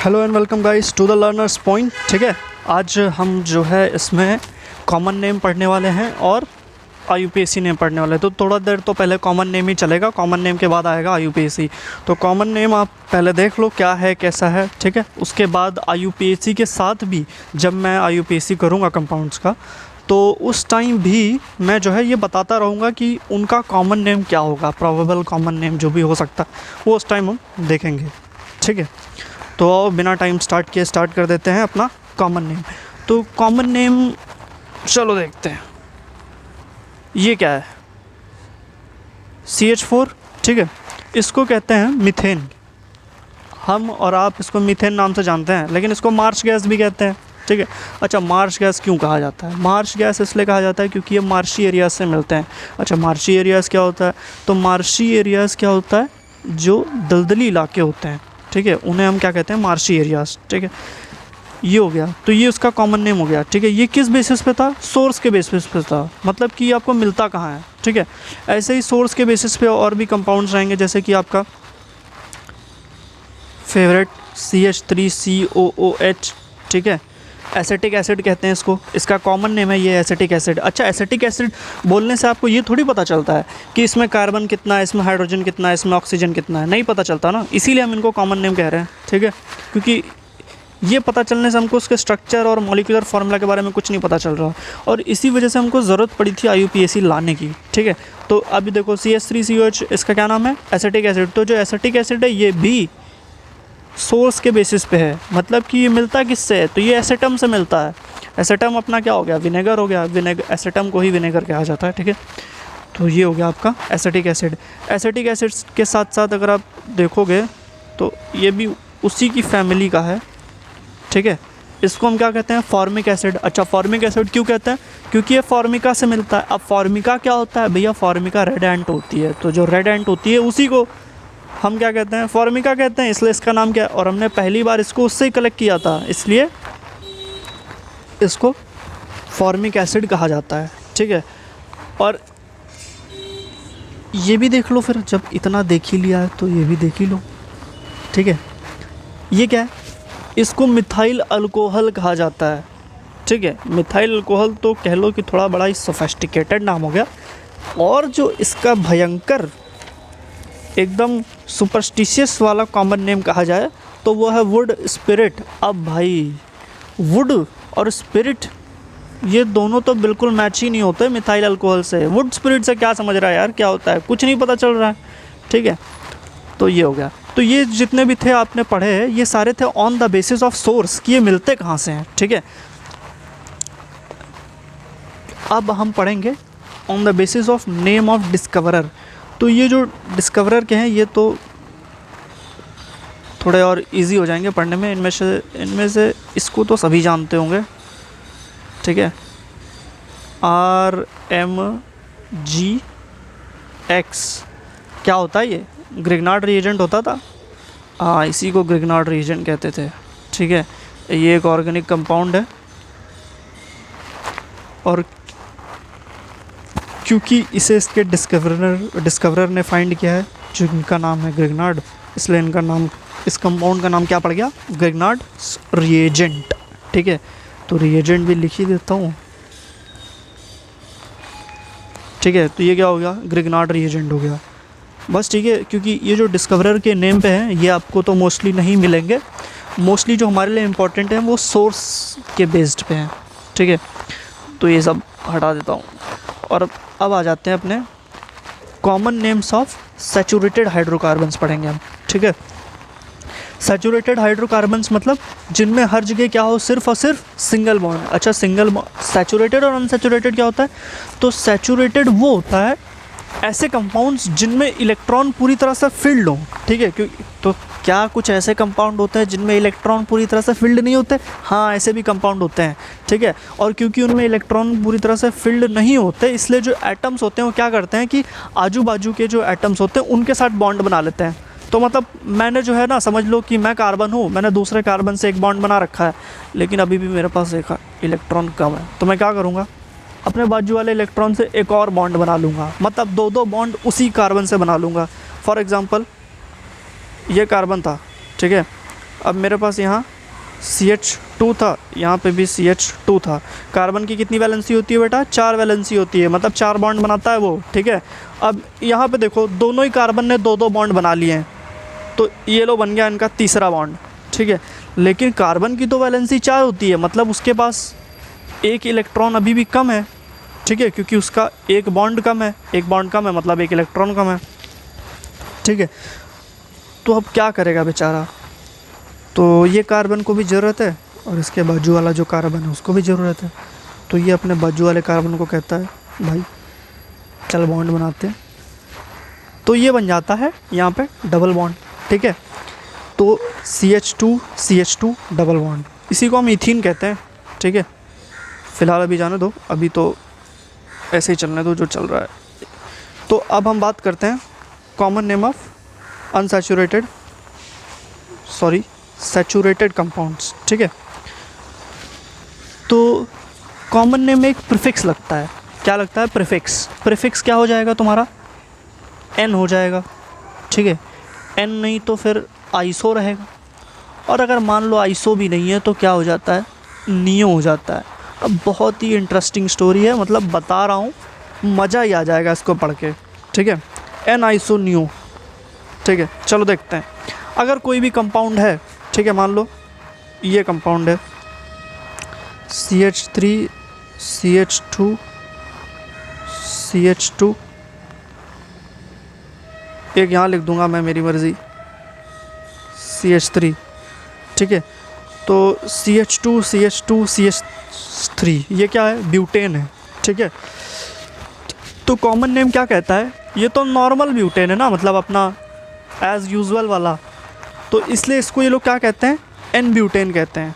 Hello and welcome guys to the learners point. ठीक है, आज हम जो है इसमें कॉमन नेम पढ़ने वाले हैं और IUPAC नेम पढ़ने वाले हैं। तो थोड़ा देर तो पहले कॉमन नेम ही चलेगा, कॉमन नेम के बाद आएगा IUPAC। तो कॉमन नेम आप पहले देख लो क्या है कैसा है, ठीक है। उसके बाद IUPAC के साथ भी जब मैं IUPAC करूँगा कंपाउंड्स का, तो उस टाइम भी मैं जो है ये बताता रहूँगा कि उनका कॉमन नेम क्या होगा, प्रोबेबल कॉमन नेम जो भी हो सकता है वो उस टाइम हम देखेंगे, ठीक है। तो बिना टाइम स्टार्ट कर देते हैं अपना कॉमन नेम। तो कॉमन नेम चलो देखते हैं ये क्या है। CH4, ठीक है, इसको कहते हैं मीथेन। हम और आप इसको मीथेन नाम से जानते हैं, लेकिन इसको मार्श गैस भी कहते हैं, ठीक है। अच्छा, मार्श गैस क्यों कहा जाता है? मार्श गैस इसलिए कहा जाता है क्योंकि ये मार्शी एरियाज से मिलते हैं। अच्छा, मार्शी एरियाज़ क्या होता है? तो मार्शी एरियाज़ क्या होता है? जो दलदली इलाके होते हैं, ठीक है, उन्हें हम क्या कहते हैं? मार्शी एरियाज़, ठीक है। ये हो गया, तो ये उसका कॉमन नेम हो गया, ठीक है। ये किस बेसिस पे था? सोर्स के बेसिस पे था, मतलब कि आपको मिलता कहाँ है, ठीक है। ऐसे ही सोर्स के बेसिस पे और भी कंपाउंड्स रहेंगे, जैसे कि आपका फेवरेट CH3COOH, ठीक है। एसिटिक एसिड कहते हैं इसको, इसका कॉमन नेम है ये एसिटिक एसिड। अच्छा, एसिटिक एसिड बोलने से आपको ये थोड़ी पता चलता है कि इसमें कार्बन कितना है, इसमें हाइड्रोजन कितना है, इसमें ऑक्सीजन कितना है, नहीं पता चलता ना, इसीलिए हम इनको कॉमन नेम कह रहे हैं, ठीक है। क्योंकि ये पता चलने से हमको उसके स्ट्रक्चर और मॉलिक्यूलर फार्मूला के बारे में कुछ नहीं पता चल रहा, और इसी वजह से हमको ज़रूरत पड़ी थी IUPAC लाने की, ठीक है। तो अभी देखो CH3COH, इसका क्या नाम है? Acetic acid. तो जो एसिटिक एसिड है ये भी सोर्स के बेसिस पे है, मतलब कि ये मिलता किससे है? तो ये एसेटम से मिलता है। एसेटम अपना क्या हो गया? विनेगर हो गया। विनेगर, एसेटम को ही विनेगर कहा जाता है, ठीक है। तो ये हो गया आपका एसिटिक एसिड। एसिटिक एसिड के साथ साथ अगर आप देखोगे तो ये भी उसी की फैमिली का है, ठीक है। इसको हम क्या कहते हैं? Formic acid. अच्छा, फॉर्मिक एसिड क्यों कहते हैं? क्योंकि ये फॉर्मिका से मिलता है। अब फॉर्मिका क्या होता है भैया? फॉर्मिका रेड एंट होती है, तो जो रेड एंट होती है उसी को हम क्या कहते हैं? फॉर्मिका कहते हैं, इसलिए इसका नाम क्या है? और हमने पहली बार इसको उससे ही कलेक्ट किया था, इसलिए इसको फॉर्मिक एसिड कहा जाता है, ठीक है। और ये भी देख लो फिर, जब इतना देख ही लिया है तो ये भी देख ही लो, ठीक है। ये क्या है? इसको मिथाइल अल्कोहल कहा जाता है, ठीक है। मिथाइल अल्कोहल तो कह लो कि थोड़ा बड़ा ही सोफिस्टिकेटेड नाम हो गया। और जो इसका भयंकर एकदम सुपरस्टिशियस वाला कॉमन नेम कहा जाए तो वो है वुड स्पिरिट। अब भाई वुड और स्पिरिट ये दोनों तो बिल्कुल मैच ही नहीं होते मिथाइल अल्कोहल से। वुड स्पिरिट से क्या समझ रहा है यार, क्या होता है? कुछ नहीं पता चल रहा है, ठीक है। तो ये हो गया। तो ये जितने भी थे आपने पढ़े, ये सारे थे on the basis of source कि ये मिलते कहाँ से हैं, ठीक है। अब हम पढ़ेंगे on the basis of name of discoverer. तो ये जो डिस्कवरर के हैं ये तो थोड़े और इजी हो जाएंगे पढ़ने में। इनमें से इसको तो सभी जानते होंगे, ठीक है। RMGX क्या होता है? ये ग्रिग्नार्ड रिएजेंट होता था, हाँ, इसी को ग्रिग्नार्ड रिएजेंट कहते थे, ठीक है। ये एक ऑर्गेनिक कंपाउंड है, और क्योंकि इसे इसके डिस्कवरर ने फाइंड किया है, जो इनका नाम है ग्रिग्नार्ड, इसलिए इनका नाम, इस कंपाउंड का नाम क्या पड़ गया? ग्रिग्नार्ड रिएजेंट, ठीक है। तो रिएजेंट भी लिख ही देता हूँ, ठीक है। तो ये क्या हो गया? ग्रिग्नार्ड रिएजेंट हो गया, बस, ठीक है। क्योंकि ये जो डिस्कवरर के नेम पे हैं ये आपको तो मोस्टली नहीं मिलेंगे। मोस्टली जो हमारे लिए इम्पोर्टेंट हैं वो सोर्स के बेस्ड पे हैं, ठीक है। तो ये सब हटा देता हूँ, और अब आ जाते हैं अपने common names of saturated hydrocarbons पढ़ेंगे हम, ठीक है। सैचुरेटेड हाइड्रोकार्बन्स मतलब जिनमें हर जगह क्या हो? सिर्फ और सिर्फ सिंगल बॉन्ड। अच्छा, सिंगल सैचुरेटेड और अनसैचुरेटेड क्या होता है? तो सैचुरेटेड वो होता है ऐसे कंपाउंड्स जिनमें इलेक्ट्रॉन पूरी तरह से फिल्ड हो, ठीक है। क्योंकि तो क्या कुछ ऐसे कंपाउंड होते हैं जिनमें इलेक्ट्रॉन पूरी तरह से फिल्ड नहीं होते? हाँ, ऐसे भी कंपाउंड होते हैं, ठीक है। और क्योंकि उनमें इलेक्ट्रॉन पूरी तरह से फिल्ड नहीं होते, इसलिए जो एटम्स होते हैं वो क्या करते हैं कि आजू बाजू के जो एटम्स होते हैं उनके साथ बॉन्ड बना लेते हैं। तो मतलब मैंने जो है ना, समझ लो कि मैं कार्बन हूँ, मैंने दूसरे कार्बन से एक बॉन्ड बना रखा है, लेकिन अभी भी मेरे पास एक इलेक्ट्रॉन कम है, तो मैं क्या करूँगा? अपने बाजू वाले इलेक्ट्रॉन से एक और बॉन्ड बना लूँगा, मतलब दो बॉन्ड उसी कार्बन से बना लूँगा। फॉर एग्ज़ाम्पल ये कार्बन था, ठीक है, अब मेरे पास यहाँ CH2 था, यहाँ पे भी CH2 था। कार्बन की कितनी वैलेंसी होती है बेटा? 4 वैलेंसी होती है, मतलब 4 बॉन्ड बनाता है वो, ठीक है। अब यहाँ पे देखो दोनों ही कार्बन ने 2-2 बॉन्ड बना लिए हैं, तो ये लो बन गया इनका तीसरा बॉन्ड, ठीक है। लेकिन कार्बन की तो वैलेंसी 4 होती है, मतलब उसके पास एक इलेक्ट्रॉन अभी भी कम है, ठीक है, क्योंकि उसका एक बॉन्ड कम है, एक बॉन्ड कम है मतलब एक इलेक्ट्रॉन कम है, ठीक है। तो अब क्या करेगा बेचारा? तो ये कार्बन को भी ज़रूरत है और इसके बाजू वाला जो कार्बन है उसको भी ज़रूरत है। तो ये अपने बाजू वाले कार्बन को कहता है भाई चल बॉन्ड बनाते हैं। तो ये बन जाता है यहाँ पे डबल बॉन्ड, ठीक है। तो CH2 डबल बॉन्ड, इसी को हम इथीन कहते हैं, ठीक है। फ़िलहाल अभी जाने दो, अभी तो ऐसे ही चलने दो जो चल रहा है। तो अब हम बात करते हैं common name of saturated compounds, ठीक है। तो कॉमन नेम में एक प्रीफिक्स लगता है। क्या लगता है? प्रीफिक्स क्या हो जाएगा तुम्हारा? N हो जाएगा, ठीक है। N नहीं तो फिर आइसो रहेगा, और अगर मान लो आइसो भी नहीं है तो क्या हो जाता है? नियो हो जाता है। अब बहुत ही इंटरेस्टिंग स्टोरी है, मतलब बता रहा हूँ, मज़ा ही आ जाएगा इसको पढ़ के, ठीक है। N आइसो नियो, ठीक है। चलो देखते हैं। अगर कोई भी कंपाउंड है, ठीक है, मान लो ये कंपाउंड है CH3 CH2 CH2, एक यहाँ लिख दूंगा मैं, मेरी मर्ज़ी, CH3, ठीक है। तो CH2 CH3 ये क्या है? ब्यूटेन है, ठीक है। तो कॉमन नेम क्या कहता है? ये तो नॉर्मल ब्यूटेन है ना, मतलब अपना एज़ यूजुअल वाला, तो इसलिए इसको ये लोग क्या कहते हैं? N ब्यूटेन कहते हैं।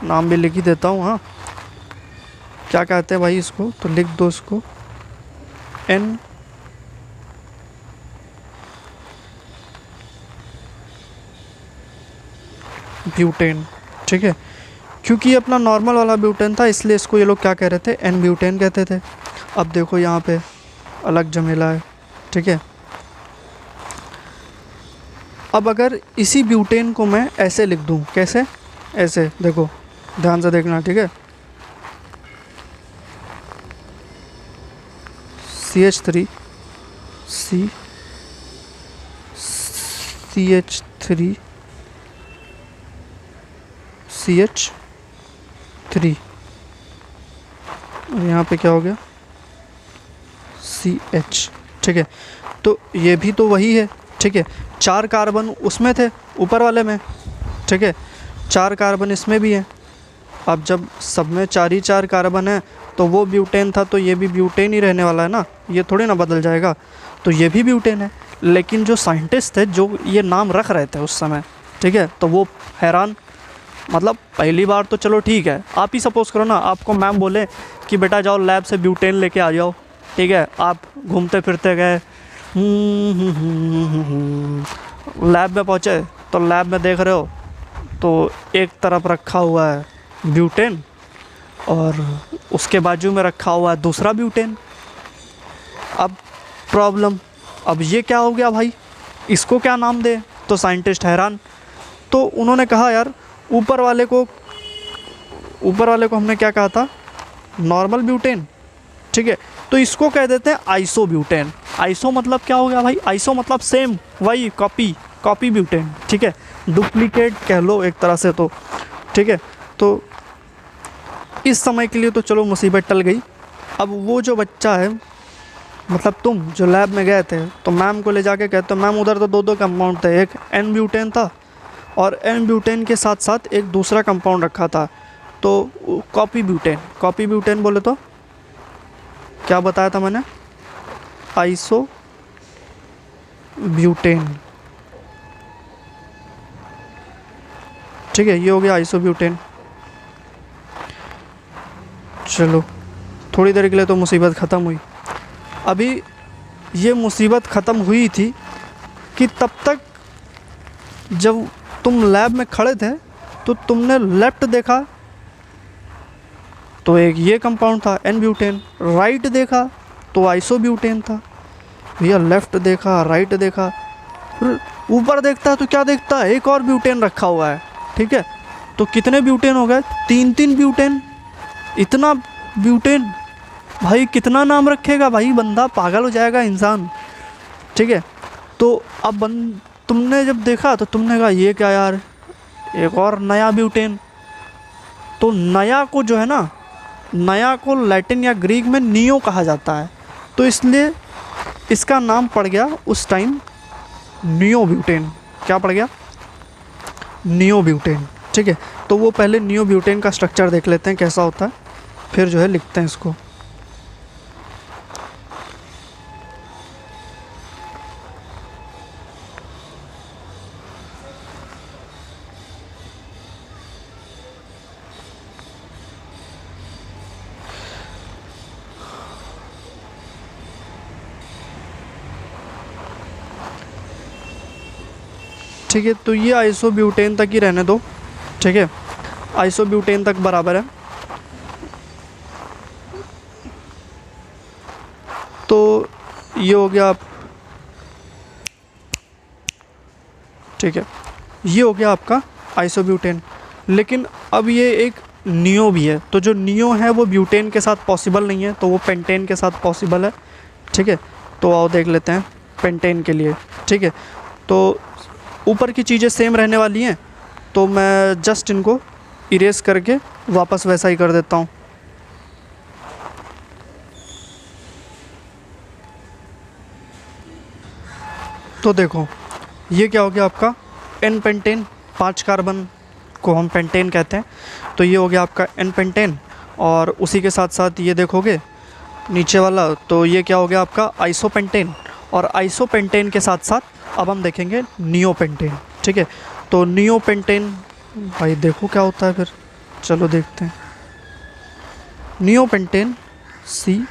नाम भी लिख ही देता हूँ, हाँ। क्या कहते हैं भाई इसको? तो लिख दो इसको N ब्यूटेन, ठीक है। क्योंकि ये अपना नॉर्मल वाला ब्यूटेन था, इसलिए इसको ये लोग क्या कह रहे थे? N ब्यूटेन कहते थे। अब देखो यहाँ पे अलग झमेला है, ठीक है। अब अगर इसी ब्यूटेन को मैं ऐसे लिख दूँ, कैसे? ऐसे, देखो ध्यान से देखना, ठीक है। CH3 CH3 CH3, और यहाँ पे क्या हो गया? CH, ठीक है। तो ये भी तो वही है, ठीक है। 4 कार्बन उसमें थे ऊपर वाले में, ठीक है। 4 कार्बन इसमें भी हैं। अब जब सब में 4 ही 4 कार्बन है तो वो ब्यूटेन था, तो ये भी ब्यूटेन ही रहने वाला है ना, ये थोड़ी ना बदल जाएगा। तो ये भी ब्यूटेन है। लेकिन जो साइंटिस्ट थे जो ये नाम रख रहे थे उस समय, ठीक है, तो वो हैरान, मतलब पहली बार तो चलो ठीक है, आप ही सपोज़ करो ना, आपको मैम बोले कि बेटा जाओ लैब से ब्यूटेन लेके आ जाओ, ठीक है। आप घूमते फिरते गए, लैब में पहुँचे, तो लैब में देख रहे हो तो एक तरफ रखा हुआ है ब्यूटेन और उसके बाजू में रखा हुआ है दूसरा ब्यूटेन। अब प्रॉब्लम, अब ये क्या हो गया भाई, इसको क्या नाम दे? तो साइंटिस्ट हैरान। तो उन्होंने कहा यार ऊपर वाले को हमने क्या कहा था? नॉर्मल ब्यूटेन, ठीक है। तो इसको कह देते हैं आइसो ब्यूटेन। आइसो मतलब क्या हो गया भाई? आइसो मतलब सेम, वही कॉपी ब्यूटेन, ठीक है। डुप्लीकेट कह लो एक तरह से, तो ठीक है। तो इस समय के लिए तो चलो मुसीबत टल गई। अब वो जो बच्चा है, मतलब तुम जो लैब में गए थे, तो मैम को ले जाके कहते हो मैम उधर तो 2-2 कंपाउंड थे, एक N ब्यूटेन था और N ब्यूटेन के साथ साथ एक दूसरा कंपाउंड रखा था, तो कॉपी ब्यूटेन बोले तो क्या बताया था मैंने? आइसो ब्यूटेन, ठीक है। ये हो गया आइसो ब्यूटेन। चलो थोड़ी देर के लिए तो मुसीबत ख़त्म हुई। अभी ये मुसीबत ख़त्म हुई थी कि तब तक जब तुम लैब में खड़े थे तो तुमने लेफ़्ट देखा तो एक ये कंपाउंड था N ब्यूटेन, राइट देखा तो आइसो ब्यूटेन था। भैया लेफ़्ट देखा, राइट देखा, फिर ऊपर देखता है तो क्या देखता है? एक और ब्यूटेन रखा हुआ है, ठीक है। तो कितने ब्यूटेन हो गए? 3 ब्यूटेन। इतना ब्यूटेन, भाई कितना नाम रखेगा भाई, बंदा पागल हो जाएगा इंसान, ठीक है। तो अब तुमने जब देखा तो तुमने कहा ये क्या यार, एक और नया ब्यूटेन। तो नया को जो है ना, नया को लैटिन या ग्रीक में नियो कहा जाता है, तो इसलिए इसका नाम पड़ गया उस टाइम नियो ब्यूटेन। क्या पड़ गया? नियो ब्यूटेन, ठीक है। तो वो पहले नियो ब्यूटेन का स्ट्रक्चर देख लेते हैं कैसा होता है, फिर जो है लिखते हैं इसको। ठीक है, तो ये आइसोब्यूटेन तक ही रहने दो, ठीक है। आइसोब्यूटेन तक बराबर है। तो ये हो गया, ठीक है, ये हो गया आपका आइसोब्यूटेन। लेकिन अब ये एक नियो भी है, तो जो नियो है वो ब्यूटेन के साथ पॉसिबल नहीं है, तो वो पेंटेन के साथ पॉसिबल है, ठीक है। तो आओ देख लेते हैं पेंटेन के लिए, ठीक है। तो ऊपर की चीज़ें सेम रहने वाली हैं, तो मैं जस्ट इनको इरेज करके वापस वैसा ही कर देता हूँ। तो देखो ये क्या हो गया आपका एन पेंटेन, 5 कार्बन को हम पेंटेन कहते हैं। तो ये हो गया आपका एन पेंटेन, और उसी के साथ साथ ये देखोगे नीचे वाला, तो ये क्या हो गया आपका आइसोपेंटेन, और आइसोपेंटेन के साथ साथ अब हम देखेंगे नियोपेंटेन, ठीक है। तो नियोपेंटेन भाई देखो क्या होता है फिर, चलो देखते हैं। नियोपेंटेन सी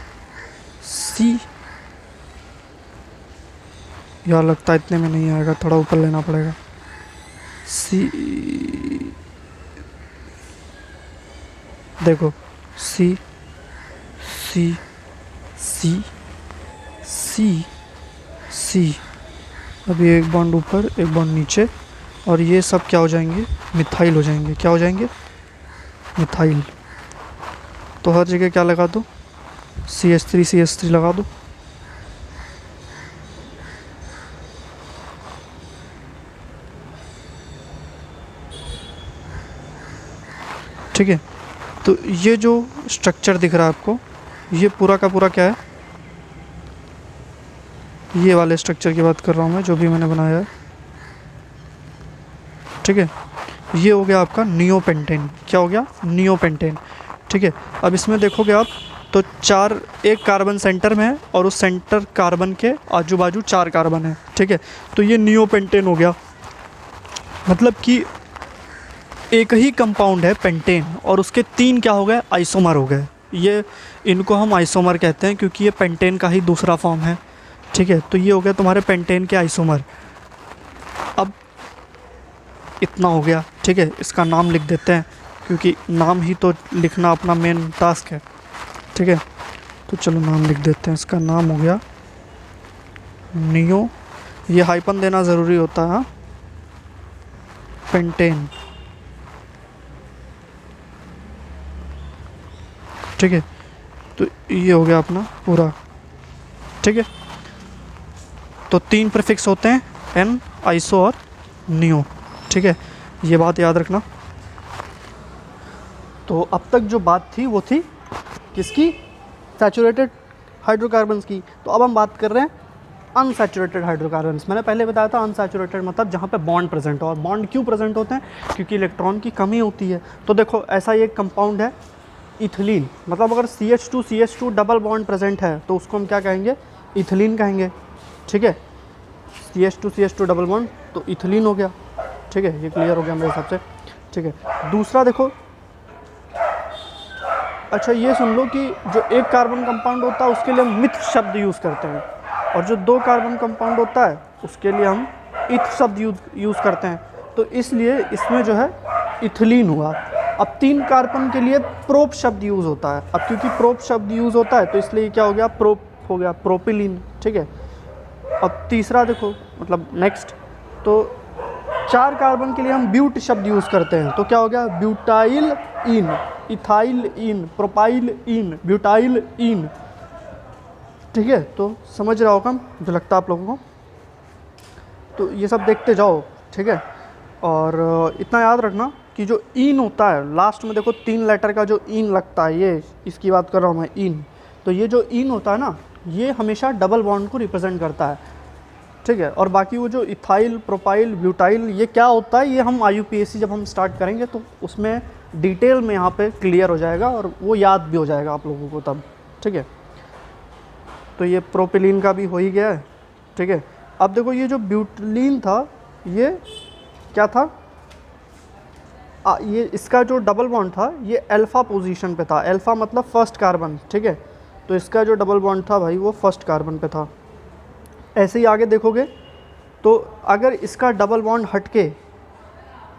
यार लगता है इतने में नहीं आएगा, थोड़ा ऊपर लेना पड़ेगा। सी, देखो सी सी सी सी सी, अभी एक बॉन्ड ऊपर एक बॉन्ड नीचे, और ये सब क्या हो जाएंगे? मिथाइल हो जाएंगे। क्या हो जाएंगे? मिथाइल। तो हर जगह क्या लगा दो? CH3 लगा दो। ठीक है, तो ये जो स्ट्रक्चर दिख रहा है आपको, ये पूरा का पूरा क्या है? ये वाले स्ट्रक्चर की बात कर रहा हूँ मैं, जो भी मैंने बनाया है, ठीक है। ये हो गया आपका नियोपेंटेन। क्या हो गया? नियोपेंटेन, ठीक है। अब इसमें देखोगे आप तो 4, एक कार्बन सेंटर में है और उस सेंटर कार्बन के आजू बाजू 4 कार्बन है, ठीक है। तो ये नियोपेंटेन हो गया, मतलब कि एक ही कंपाउंड है पेंटेन और उसके 3 क्या हो गए? आइसोमर हो गए। ये इनको हम आइसोमर कहते हैं क्योंकि ये पेंटेन का ही दूसरा फॉर्म है, ठीक है। तो ये हो गया तुम्हारे पेंटेन के आइसोमर। अब इतना हो गया, ठीक है। इसका नाम लिख देते हैं क्योंकि नाम ही तो लिखना अपना मेन टास्क है, ठीक है। तो चलो नाम लिख देते हैं। इसका नाम हो गया नियो, ये हाइपन देना ज़रूरी होता है, पेंटेन, ठीक है। तो ये हो गया अपना पूरा, ठीक है। तो 3 प्रीफिक्स होते हैं, एन, आइसो और नियो, ठीक है। ये बात याद रखना। तो अब तक जो बात थी वो थी किसकी? सैचुरेटेड हाइड्रोकार्बन्स की। तो अब हम बात कर रहे हैं अनसैचुरेटेड हाइड्रोकार्बन्स। मैंने पहले बताया था अनसैचुरेटेड मतलब जहाँ पे बॉन्ड प्रेजेंट हो। और बॉन्ड क्यों प्रेजेंट होते हैं? क्योंकि इलेक्ट्रॉन की कमी होती है। तो देखो ऐसा ही एक कंपाउंड है इथिलीन, मतलब अगर CH2 डबल बॉन्ड प्रेजेंट है तो उसको हम क्या कहेंगे? इथिलीन कहेंगे, ठीक है। CH2 डबल बॉन्ड तो इथिलीन हो गया, ठीक है। ये क्लियर हो गया मेरे हिसाब से, ठीक है। दूसरा देखो, अच्छा ये सुन लो कि जो एक कार्बन कंपाउंड होता है उसके लिए हम मिथ शब्द यूज़ करते हैं, और जो 2 कार्बन कंपाउंड होता है उसके लिए हम इथ शब्द यूज़ करते हैं। तो इसलिए इसमें जो है इथिलीन हुआ। अब 3 कार्बन के लिए प्रोप शब्द यूज़ होता है। अब क्योंकि प्रोप शब्द यूज़ होता है तो इसलिए क्या हो गया? प्रोप हो गया, प्रोपिलीन, ठीक है। अब तीसरा देखो, मतलब नेक्स्ट, तो 4 कार्बन के लिए हम ब्यूट शब्द यूज़ करते हैं, तो क्या हो गया, ब्यूटाइल इन, इथाइल इन, प्रोपाइल इन, ब्यूटाइल इन। ठीक है, तो समझ रहा होगा जो लगता है आप लोगों को। तो ये सब देखते जाओ, ठीक है। और इतना याद रखना कि जो इन होता है लास्ट में, देखो 3 लेटर का जो इन लगता है, ये इसकी बात कर रहा हूँ मैं, इन। तो ये जो इन होता है ना, ये हमेशा डबल बॉन्ड को रिप्रेजेंट करता है, ठीक है। और बाकी वो जो इथाइल, प्रोपाइल, ब्यूटाइल, ये क्या होता है, ये हम IUPAC जब हम स्टार्ट करेंगे तो उसमें डिटेल में यहाँ पे क्लियर हो जाएगा और वो याद भी हो जाएगा आप लोगों को तब, ठीक है। तो ये प्रोपिलीन का भी हो ही गया है, ठीक है। अब देखो ये जो ब्यूटिलीन था, ये क्या था, ये इसका जो डबल बॉन्ड था ये अल्फ़ा पोजीशन पे था। अल्फ़ा मतलब फर्स्ट कार्बन, ठीक है। तो इसका जो डबल बॉन्ड था भाई वो फर्स्ट कार्बन पे था। ऐसे ही आगे देखोगे तो अगर इसका डबल बॉन्ड हटके,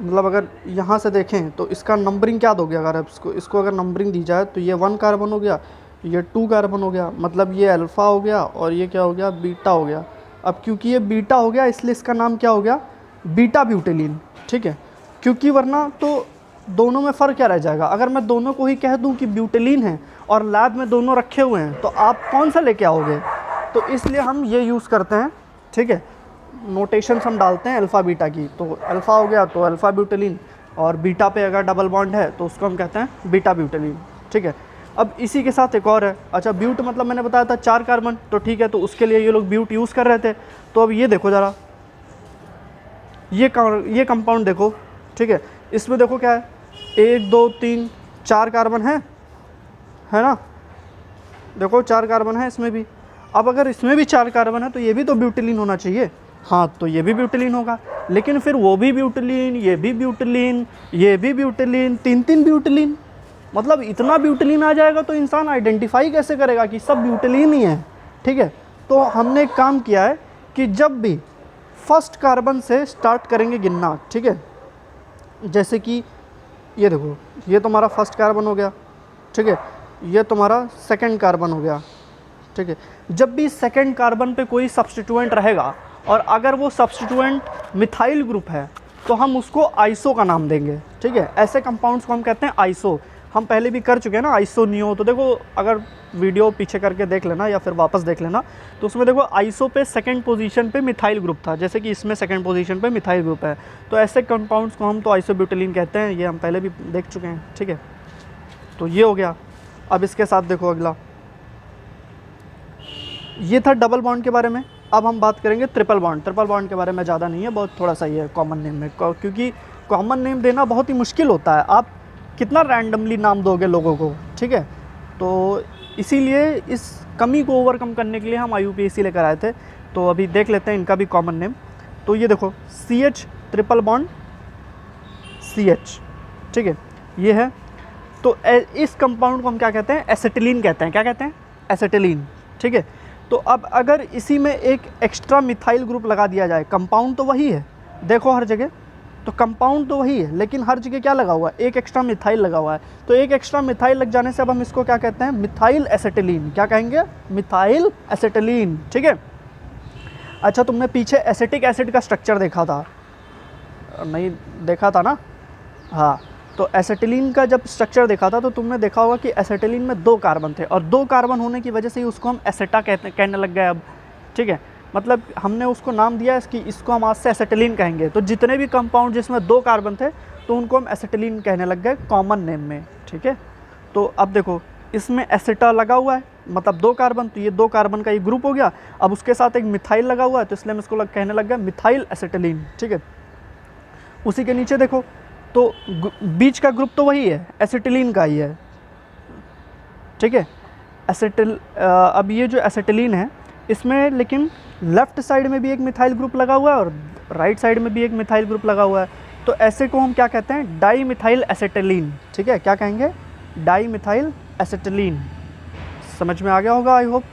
मतलब अगर यहाँ से देखें तो इसका नंबरिंग क्या दोगे, अगर इसको अगर नंबरिंग दी जाए तो ये 1 कार्बन हो गया, ये 2 कार्बन हो गया, मतलब ये अल्फ़ा हो गया और ये क्या हो गया, बीटा हो गया। अब क्योंकि ये बीटा हो गया इसलिए इसका नाम क्या हो गया, बीटा ब्यूटिलीन, ठीक है। क्योंकि वरना तो दोनों में फ़र्क क्या रह जाएगा, अगर मैं दोनों को ही कह दूं कि ब्यूटिलीन है और लैब में दोनों रखे हुए हैं तो आप कौन सा लेके आओगे। तो इसलिए हम ये यूज़ करते हैं, ठीक है। नोटेशंस हम डालते हैं अल्फ़ा बीटा की, तो अल्फ़ा हो गया तो अल्फ़ा ब्यूटिलीन, और बीटा पे अगर डबल बॉन्ड है तो उसको हम कहते हैं बीटा ब्यूटिलीन, ठीक है। अब इसी के साथ एक और है, अच्छा ब्यूट मतलब मैंने बताया था 4 कार्बन, तो ठीक है, तो उसके लिए ये लोग ब्यूट यूज़ कर रहे थे। तो अब ये देखो ज़रा, ये कंपाउंड देखो, ठीक है। इसमें देखो क्या है, 1 2 3 4 कार्बन है ना, देखो 4 कार्बन है इसमें भी। अब अगर इसमें भी 4 कार्बन है तो ये भी तो ब्यूटिलीन होना चाहिए, हाँ तो ये भी ब्यूटिलीन होगा। लेकिन फिर वो भी ब्यूटिलीन, ये भी ब्यूटिलीन, ये भी ब्यूटिलीन, 3 ब्यूटिलीन, मतलब इतना ब्यूटिलीन आ जाएगा तो इंसान आइडेंटिफाई कैसे करेगा कि सब ब्यूटिलीन ही है, ठीक है। तो हमने एक काम किया है कि जब भी फर्स्ट कार्बन से स्टार्ट करेंगे गिनना, ठीक है। जैसे कि ये देखो, ये तुम्हारा फर्स्ट कार्बन हो गया, ठीक है, ये तुम्हारा सेकंड कार्बन हो गया, ठीक है। जब भी सेकंड कार्बन पे कोई सब्स्टिट्यूएंट रहेगा और अगर वो सब्स्टिट्यूएंट मिथाइल ग्रुप है तो हम उसको आइसो का नाम देंगे, ठीक है। ऐसे कंपाउंड्स को हम कहते हैं आइसो। हम पहले भी कर चुके हैं ना आइसो नियो, तो देखो अगर वीडियो पीछे करके देख लेना या फिर वापस देख लेना, तो उसमें देखो आइसो पे सेकंड पोजीशन पे मिथाइल ग्रुप था, जैसे कि इसमें सेकंड पोजीशन पे मिथाइल ग्रुप है। तो ऐसे कंपाउंड्स को हम तो आइसोब्यूटिलीन कहते हैं, ये हम पहले भी देख चुके हैं, ठीक है। तो ये हो गया। अब इसके साथ देखो अगला, ये था डबल बॉन्ड के बारे में। अब हम बात करेंगे ट्रिपल बॉन्ड। ट्रिपल बॉन्ड के बारे में ज़्यादा नहीं है, बहुत थोड़ा सा ही है कॉमन नेम में, क्योंकि कॉमन नेम देना बहुत ही मुश्किल होता है। आप कितना रैंडमली नाम दोगे लोगों को, ठीक है। तो इसीलिए इस कमी को ओवरकम करने के लिए हम IUPAC लेकर आए थे। तो अभी देख लेते हैं इनका भी कॉमन नेम। तो ये देखो CH ट्रिपल बॉन्ड CH, ठीक है, ये है। तो इस कंपाउंड को हम क्या कहते हैं, एसिटिलीन कहते हैं। क्या कहते हैं, एसिटिलीन, ठीक है। तो अब अगर इसी में एक एक्स्ट्रा मिथाइल ग्रुप लगा दिया जाए, कंपाउंड तो वही है, देखो हर जगह तो कंपाउंड तो वही है, लेकिन हर जगह क्या लगा हुआ है, एक एक्स्ट्रा मिथाइल लगा हुआ है। तो एक एक्स्ट्रा मिथाइल लग जाने से अब हम इसको क्या कहते हैं, मिथाइल एसिटिलीन। क्या कहेंगे, मिथाइल एसिटिलीन, ठीक है। अच्छा, तुमने पीछे एसिटिक एसिड का स्ट्रक्चर देखा था, नहीं देखा था ना, हाँ। तो एसिटिलीन का जब स्ट्रक्चर देखा था तो तुमने देखा होगा कि एसिटिलीन में 2 कार्बन थे, और 2 कार्बन होने की वजह से ही उसको हम एसेटा कहने लग गए अब, ठीक है। मतलब हमने उसको नाम दिया कि इसको हम आज से एसिटिलीन कहेंगे। तो जितने भी कंपाउंड जिसमें 2 कार्बन थे तो उनको हम एसिटिलीन कहने लग गए कॉमन नेम में, ठीक है। तो अब देखो इसमें एसेटा लगा हुआ है, मतलब 2 कार्बन, तो ये 2 कार्बन का ये ग्रुप हो गया। अब उसके साथ एक मिथाइल लगा हुआ है तो इसलिए हम इसको कहने लग गए मिथाइल एसिटिलीन, ठीक है। उसी के नीचे देखो तो बीच का ग्रुप तो वही है, एसिटिलीन का ही है, ठीक है। अब ये जो एसिटिलीन है इसमें लेकिन लेफ़्ट साइड में भी एक मिथाइल ग्रुप लगा हुआ है और राइट साइड में भी एक मिथाइल ग्रुप लगा हुआ है। तो ऐसे को हम क्या कहते हैं, डाई मिथाइल एसिटिलीन, ठीक है। क्या कहेंगे, डाई मिथाइल एसिटिलीन। समझ में आ गया होगा आई होप,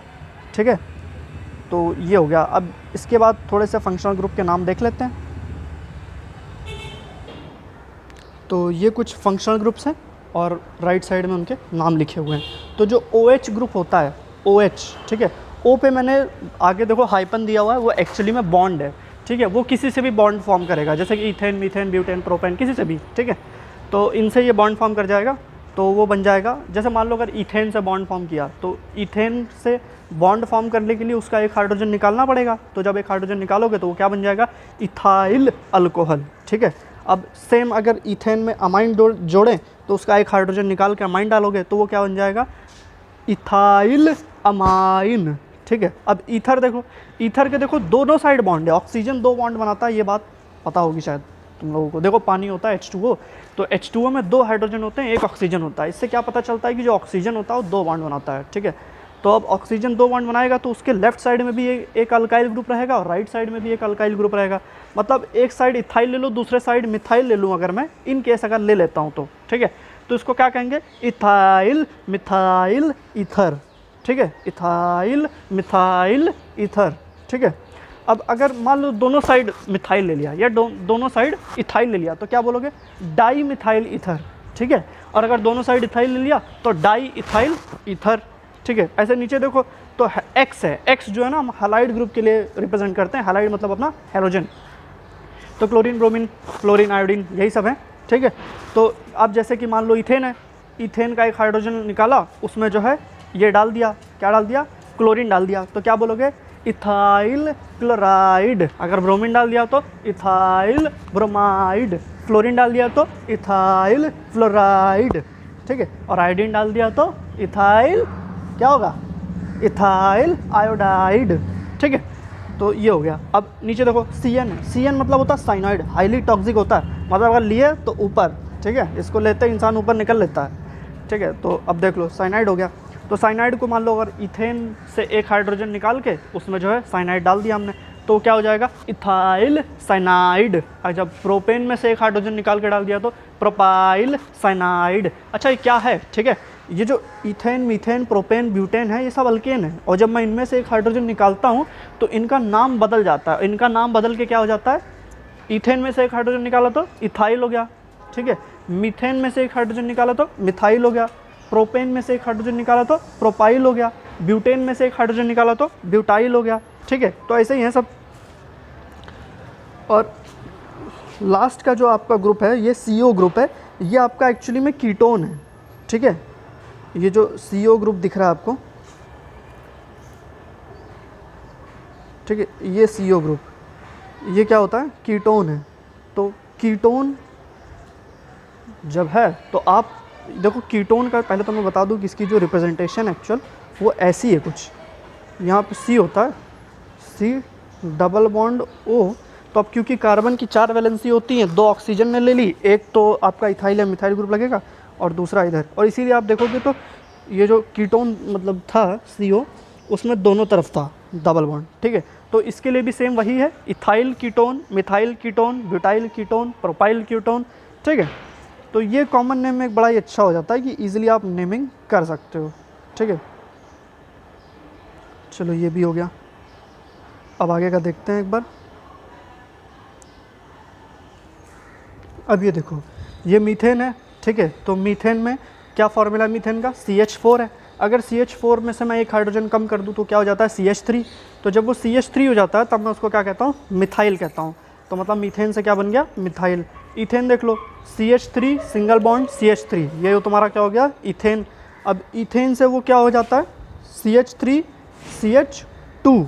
ठीक है। तो ये हो गया। अब इसके बाद थोड़े से फंक्शनल ग्रुप के नाम देख लेते हैं। तो ये कुछ फंक्शनल ग्रुप्स हैं और राइट साइड में उनके नाम लिखे हुए हैं। तो जो OH ग्रुप होता है, OH, ठीक है, O पे मैंने आगे देखो हाइपन दिया हुआ है, वो एक्चुअली में बॉन्ड है। ठीक है, वो किसी से भी बॉन्ड फॉर्म करेगा, जैसे कि इथेन, मीथेन, ब्यूटेन, प्रोपेन, किसी से भी, ठीक है। तो इनसे ये बॉन्ड फॉर्म कर जाएगा, तो वो बन जाएगा, जैसे मान लो अगर इथेन से बॉन्ड फॉर्म किया तो इथेन से बॉन्ड फॉर्म करने के लिए उसका एक हाइड्रोजन निकालना पड़ेगा, तो जब एक हाइड्रोजन निकालोगे तो वो क्या बन जाएगा, इथाइल अल्कोहल, ठीक है। अब सेम अगर इथेन में अमाइन जोड़ें तो उसका एक हाइड्रोजन निकाल के अमाइन डालोगे तो वो क्या बन जाएगा, इथाइल अमाइन, ठीक है। अब ईथर देखो, ईथर के देखो दोनों साइड बॉन्ड है, ऑक्सीजन 2 बॉन्ड बनाता है, ये बात पता होगी शायद तुम लोगों को। देखो पानी होता है H2O, तो H2O में 2 हाइड्रोजन होते हैं, एक ऑक्सीजन होता है। इससे क्या पता चलता है कि जो ऑक्सीजन होता है वो 2 बॉन्ड बनाता है, ठीक है। तो अब ऑक्सीजन 2 बॉन्ड बनाएगा तो उसके लेफ्ट साइड में भी एक अल्काइल ग्रुप रहेगा और राइट साइड में भी एक अल्काइल ग्रुप रहेगा। मतलब एक साइड इथाइल ले लो, दूसरे साइड मिथाइल ले लूँ अगर मैं, इन केस अगर ले लेता हूँ तो, ठीक है। तो इसको क्या कहेंगे, इथाइल मिथाइल ईथर, ठीक है, इथाइल मिथाइल ईथर, ठीक है। अब अगर मान लो दोनों साइड मिथाइल ले लिया या दोनों साइड इथाइल ले लिया तो क्या बोलोगे, डाई मिथाइल ईथर, ठीक है। और अगर दोनों साइड इथाइल ले लिया तो डाई इथाइल ईथर, ठीक है। ऐसे नीचे देखो तो एक्स है, एक्स जो है ना हम हैलाइड ग्रुप के लिए रिप्रेजेंट करते हैं, हैलाइड मतलब अपना हैलोजन, तो क्लोरीन, ब्रोमीन, क्लोरीन, आयोडीन, यही सब है, ठीक है। तो अब जैसे कि मान लो इथेन है, इथेन का एक हाइड्रोजन निकाला, उसमें जो है ये डाल दिया, क्या डाल दिया, क्लोरीन डाल दिया, तो क्या बोलोगे, इथाइल क्लोराइड। अगर ब्रोमीन डाल दिया तो इथाइल ब्रोमाइड, फ्लोरीन डाल दिया तो इथाइल फ्लोराइड, ठीक है। और आयोडीन डाल दिया तो इथाइल, क्या होगा, इथाइल आयोडाइड, ठीक है। तो ये हो गया। अब नीचे देखो CN है, CN मतलब होता है साइनाइड, हाईली टॉक्सिक होता है, मतलब अगर लिए तो ऊपर, ठीक है, इसको लेते इंसान ऊपर निकल लेता है, ठीक है। तो अब देख लो साइनाइड हो गया। तो साइनाइड को मान लो अगर इथेन से एक हाइड्रोजन निकाल के उसमें जो है साइनाइड डाल दिया हमने, तो क्या हो जाएगा, इथाइल साइनाइड। और जब प्रोपेन में से एक हाइड्रोजन निकाल के डाल दिया तो प्रोपाइल साइनाइड। अच्छा ये क्या है, ठीक है, ये जो इथेन, मीथेन, प्रोपेन, ब्यूटेन है, ये सब अल्केन है, और जब मैं इनमें से एक हाइड्रोजन निकालता हूँ तो इनका नाम बदल जाता है। इनका नाम बदल के क्या हो जाता है, इथेन में से एक हाइड्रोजन निकाला तो इथाइल हो गया, ठीक है। मीथेन में से एक हाइड्रोजन निकाला तो मिथाइल हो गया, प्रोपेन में से एक हाइड्रोजन निकाला तो प्रोपाइल हो गया, ब्यूटेन में से एक हाइड्रोजन निकाला तो ब्यूटाइल हो गया, ठीक है। तो ऐसे ही है सब। और लास्ट का जो आपका ग्रुप है ये CO ग्रुप है, ये आपका एक्चुअली में कीटोन है, ठीक है। ये जो CO ग्रुप दिख रहा है आपको, ठीक है, ये CO ग्रुप, ये क्या होता है, कीटोन है। तो कीटोन जब है तो आप देखो कीटोन का पहले तो मैं बता दूं कि इसकी जो रिप्रेजेंटेशन एक्चुअल वो ऐसी है कुछ, यहाँ पे C होता है, C डबल बॉन्ड O। तो अब क्योंकि कार्बन की 4 वैलेंसी होती हैं, 2 ऑक्सीजन ने ले ली, एक तो आपका इथाइल या मिथाइल ग्रुप लगेगा और दूसरा इधर, और इसीलिए आप देखोगे तो ये जो कीटोन मतलब था CO, उसमें दोनों तरफ था डबल बॉन्ड, ठीक है। तो इसके लिए भी सेम वही है, ethyl ketone, methyl ketone, butyl ketone, propyl ketone, ठीक है। तो ये कॉमन नेम में एक बड़ा ही अच्छा हो जाता है कि इजीली आप नेमिंग कर सकते हो, ठीक है। चलो ये भी हो गया, अब आगे का देखते हैं एक बार। अब ये देखो ये मीथेन है, ठीक है। तो मीथेन में क्या फॉर्मूला मीथेन का, CH4 है। अगर CH4 में से मैं एक हाइड्रोजन कम कर दूं तो क्या हो जाता है, CH3। तो जब वो CH3 हो जाता है तब मैं उसको क्या कहता हूँ, मिथाइल कहता हूँ। तो मतलब मीथेन से क्या बन गया, मिथाइल। इथेन देख लो, CH3 सिंगल बॉन्ड CH3, ये तुम्हारा क्या हो गया, इथेन। अब इथेन से वो क्या हो जाता है, CH3 CH2।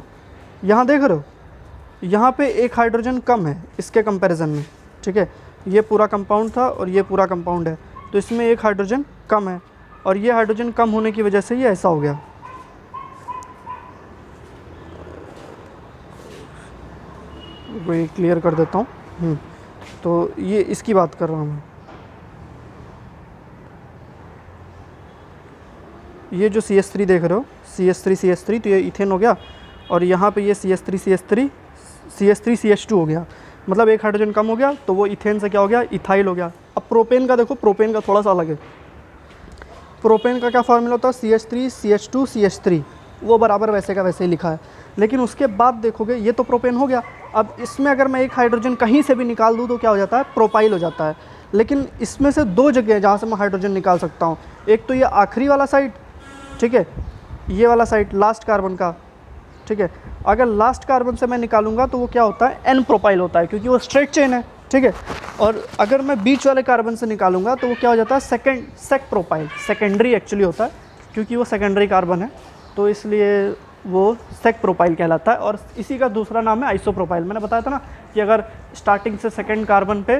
यहाँ देख रहे हो, यहाँ पे एक हाइड्रोजन कम है इसके कंपैरिजन में, ठीक है। ये पूरा कंपाउंड था और ये पूरा कंपाउंड है, तो इसमें एक हाइड्रोजन कम है, और ये हाइड्रोजन कम होने की वजह से ये ऐसा हो गया। वही क्लियर कर देता हूँ। तो ये इसकी बात कर रहा हूँ मैं। ये जो CH3 देख रहे हो, CH3 तो ये इथेन हो गया, और यहाँ पे ये CH3 CH2 हो गया, मतलब एक हाइड्रोजन कम हो गया, तो वो इथेन से क्या हो गया, इथाइल हो गया। अब प्रोपेन का देखो, प्रोपेन का थोड़ा सा अलग है। प्रोपेन का क्या फार्मूला होता है, CH3 CH2 CH3, वो बराबर वैसे का वैसे ही लिखा है। लेकिन उसके बाद देखोगे ये तो प्रोपेन हो गया, अब इसमें अगर मैं एक हाइड्रोजन कहीं से भी निकाल दूँ तो क्या हो जाता है, प्रोपाइल हो जाता है। लेकिन इसमें से 2 जगह है जहाँ से मैं हाइड्रोजन निकाल सकता हूँ। एक तो ये आखिरी वाला साइड, ठीक है, ये वाला साइड लास्ट कार्बन का, ठीक है। अगर लास्ट कार्बन से मैं निकालूंगा तो वो क्या होता है, एन प्रोपाइल होता है, क्योंकि वो स्ट्रेट चेन है, ठीक है। और अगर मैं बीच वाले कार्बन से निकालूंगा तो वो क्या हो जाता है, सेक प्रोपाइल, सेकेंडरी एक्चुअली होता है, क्योंकि वो सेकेंडरी कार्बन है, तो इसलिए वो सेक प्रोपाइल कहलाता है। और इसी का दूसरा नाम है आइसोप्रोपाइल। मैंने बताया था ना कि अगर स्टार्टिंग से सेकेंड कार्बन पे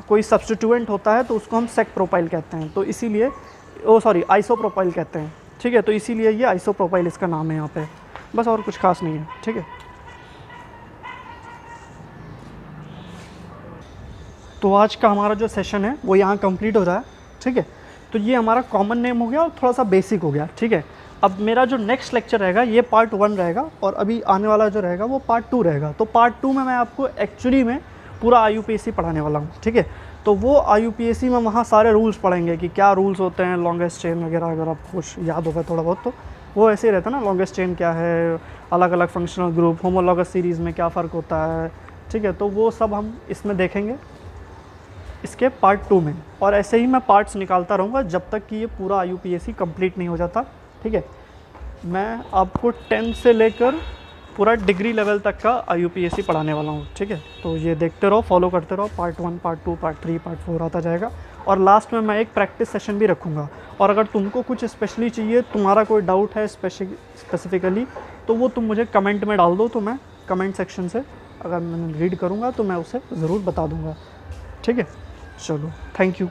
कोई सब्स्टिट्यूएंट होता है तो उसको हम सेक प्रोपाइल कहते हैं, तो इसीलिए आइसोप्रोपाइल कहते हैं, ठीक है। तो इसीलिए ये आइसोप्रोपाइल इसका नाम है यहाँ पे, बस और कुछ खास नहीं है, ठीक है। तो आज का हमारा जो सेशन है वो यहाँ कंप्लीट हो रहा है, ठीक है। तो ये हमारा कॉमन नेम हो गया और थोड़ा सा बेसिक हो गया, ठीक है। अब मेरा जो नेक्स्ट लेक्चर रहेगा ये पार्ट 1 रहेगा, और अभी आने वाला जो रहेगा वो पार्ट 2 रहेगा। तो पार्ट 2 में मैं आपको एक्चुअली में पूरा IUPAC पढ़ाने वाला हूँ, ठीक है। तो वो IUPAC में वहाँ सारे रूल्स पढ़ेंगे कि क्या रूल्स होते हैं, लॉन्गेस्ट चेन वगैरह, अगर आपको कुछ याद होगा थोड़ा बहुत तो वो ऐसे ही रहता है ना, लॉन्गेस्ट चेन क्या है, अलग अलग फंक्शनल ग्रुप, होमोलॉगस सीरीज़ में क्या फ़र्क होता है, ठीक है। तो वो सब हम इसमें देखेंगे इसके पार्ट 2 में, और ऐसे ही मैं पार्ट्स निकालता रहूँगा जब तक कि ये पूरा IUPAC कंप्लीट नहीं हो जाता, ठीक है। मैं आपको 10 से लेकर पूरा डिग्री लेवल तक का IUPAC पढ़ाने वाला हूँ, ठीक है। तो ये देखते रहो, फॉलो करते रहो, पार्ट 1, पार्ट 2, पार्ट 3, पार्ट 4 आता जाएगा, और लास्ट में मैं एक प्रैक्टिस सेशन भी रखूँगा। और अगर तुमको कुछ स्पेशली चाहिए, तुम्हारा कोई डाउट है स्पेसिफिकली, तो वो तुम मुझे कमेंट में डाल दो, तो मैं कमेंट सेक्शन से अगर मैं रीड करूँगा तो मैं उसे ज़रूर बता दूँगा, ठीक है। चलो, थैंक यू।